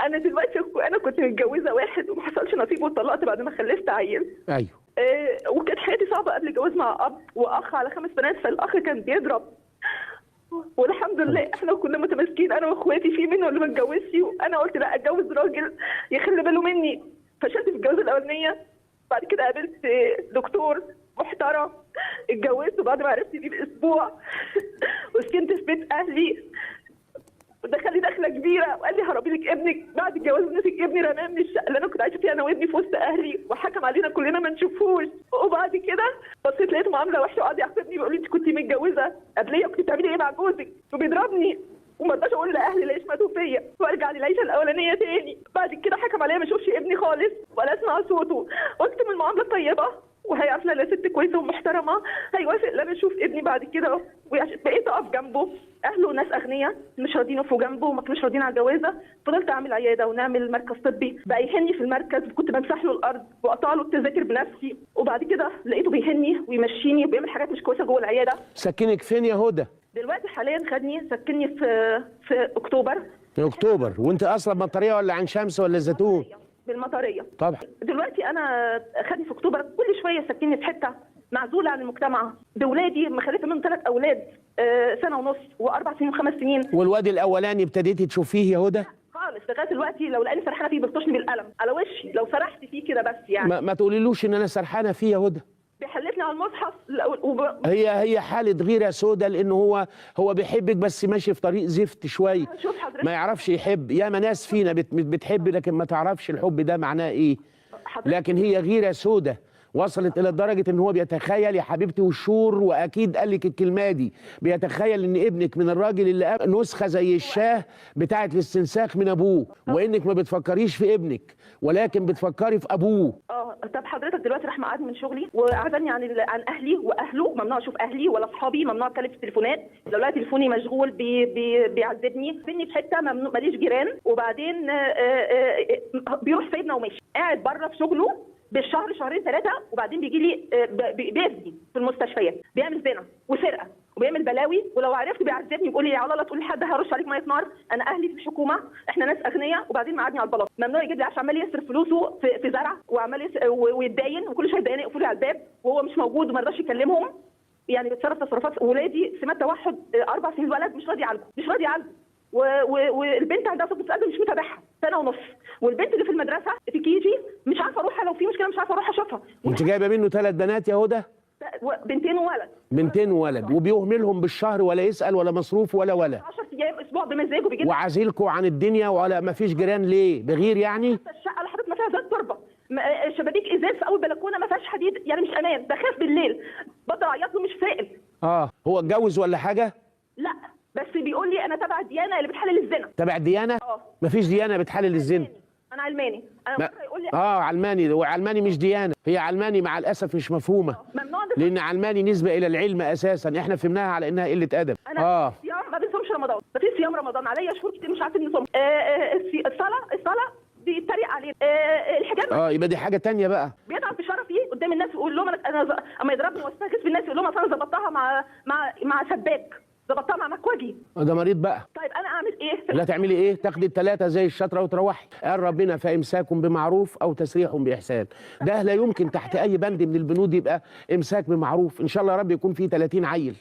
انا دلوقتي انا كنت متجوزه واحد وما حصلش نصيب واتطلقت بعد ما خلفت عيل. ايوه. وكانت حياتي صعبه قبل الجواز مع اب واخ على 5 بنات، فالاخ كان بيضرب. والحمد لله احنا كنا متماسكين انا واخواتي، في منه اللي ما اتجوزش، وانا قلت لا اتجوز راجل يخلي باله مني. فشلت في الجوازه الاولانيه، بعد كده قابلت دكتور محترم، اتجوزت وبعد ما عرفت بيه باسبوع وسكنت في بيت اهلي، ودخل لي دخله كبيره وقال لي هربي لك ابنك. بعد الجواز مسك ابني رماه من الشقه اللي انا كنت عايشه فيها انا وابني في وسط اهلي، وحكم علينا كلنا ما نشوفوش. وبعد كده بصيت لقيته معامله وحشه وقعد يحسبني بيقول لي انت كنت متجوزه قبليه وكنت بتعملي ايه مع جوزك، وبيضربني وما رضاش اقول لاهلي لا يشمتوا فيا وارجع للعيشه الاولانيه تاني. بعد كده حكم عليا ما اشوفش ابني خالص ولا اسمع صوته. قلت من المعامله الطيبه وهي عارفه انا ست كويسه ومحترمه هيوافق ان انا اشوف ابني بعد كده، بقيت اقف جنبه. اهله ناس اغنياء مش راضيين يقفوا جنبه وما كانوش راضيين على الجوازه. فضلت اعمل عياده ونعمل مركز طبي، بقى يهني في المركز، كنت بمسح له الارض واقطع له التذاكر بنفسي. وبعد كده لقيته بيهني ويمشيني وبيعمل حاجات مش كويسه جوه العياده. سكنك فين يا هدى؟ دلوقتي حاليا خدني سكني في اكتوبر. في اكتوبر. وانت اصلا مطريه ولا عين شمس ولا الزيتون؟ بالمطريه طبعا. دلوقتي انا خدني في اكتوبر، كل شويه سكنني في حته معزوله عن المجتمع باولادي، مخلفه منهم 3 اولاد، 1.5 سنة و4 سنين و5 سنين. والواد الاولاني ابتديتي تشوفيه يا هدى؟ خالص لغايه دلوقتي لو لقاني سرحانه فيه بيلطشني بالقلم على وشي لو سرحت فيه كده بس يعني. ما تقوليلوش ان انا سرحانه فيه يا هدى. بيحلفني على المصحف هي حاله غيره سودة، لان هو بيحبك بس ماشي في طريق زفت شويه، شوف حضرتك ما يعرفش يحب. ياما ناس فينا بتحب لكن ما تعرفش الحب ده معناه ايه. لكن هي غيره سودة وصلت الى درجه ان هو بيتخيل يا حبيبتي والشور، واكيد قال لك الكلمه دي، بيتخيل ان ابنك من الراجل اللي نسخه زي الشاه بتاعه الاستنساخ من ابوه، وانك ما بتفكريش في ابنك ولكن بتفكري في ابوه. طب حضرتك دلوقتي راح مقعدني من شغلي وعزلني عن اهلي واهله، ممنوع اشوف اهلي ولا اصحابي، ممنوع اتكلم في التليفونات، لو لقيت تليفوني مشغول بيعذبني، سني في حته ماليش جيران. وبعدين بيروح سايبنا وماشي، قاعد بره في شغله بالشهر شهرين 3، وبعدين بيجي لي بيأذي في المستشفيات، بيعمل زنا وسرقه وبيعمل بلاوي، ولو عرفت بيعذبني بيقول لي على الله تقول لحد هرش عليك ميه نار. انا اهلي في الحكومه، احنا ناس اغنياء، وبعدين مقعدني على البلاط، ممنوع يجيب لي عشان عمال يصرف فلوسه في زرع وعمال ويتداين، وكل شويه يتداين يقفلوا لي على الباب وهو مش موجود وما رضاش يكلمهم. يعني بيتصرف تصرفات. ولادي سمات توحد 4 سنين، الولد مش راضي يعالجه والبنت عندها صوت قلب مش متابعها 1.5 سنة، والبنت اللي في المدرسه في كيجي مش عارفه اروح، لو في مشكله مش عارفه اروح اشوفها. انت جايبه منه 3 بنات يا هدى؟ بنتين وولد. بنتين وولد، وبيهملهم بالشهر ولا يسال ولا مصروف ولا 10 ايام اسبوع بمزاجه بيجي. وعزيلكوا عن الدنيا ولا ما فيش جيران ليه؟ بغير يعني؟ الشقه اللي حضرتك ما فيها زي التربه، شبابيك ازاز في اول بلكونه ما فيهاش حديد، يعني مش امان، بخاف بالليل بفضل اعيط له مش سائل. هو اتجوز ولا حاجه؟ لا بس بيقول لي انا تبع الديانه اللي بتحلل الزنا. تبع الديانه؟ مفيش ديانه بتحلل الزنا. انا علماني. انا يقول لي علماني، وعلماني مش ديانه، هي علماني مع الاسف مش مفهومه. لان علماني نسبه الى العلم اساسا، احنا فهمناها على انها قله ادب. انا صيام ما بنصومش رمضان، مفيش صيام رمضان، عليا شهور كتير مش عارفين نصوم. الصلاه بيتريق علينا. الحجاب يبقى دي حاجه ثانيه بقى. بيضرب بشرفي قدام الناس ويقول لهم انا اما يضربني واستغيث بالناس يقول لهم انا ظبطتها مع سباك، ظبطتها مع مكواجي. ده مريض بقى. طيب انا اعمل ايه؟ لا تعملي ايه؟ تاخدي ال3 زي الشطره وتروحي. قال ربنا فامساك بمعروف او تسريح باحسان. ده لا يمكن تحت اي بند من البنود يبقى امساك بمعروف. ان شاء الله يا رب يكون فيه 30 عيل.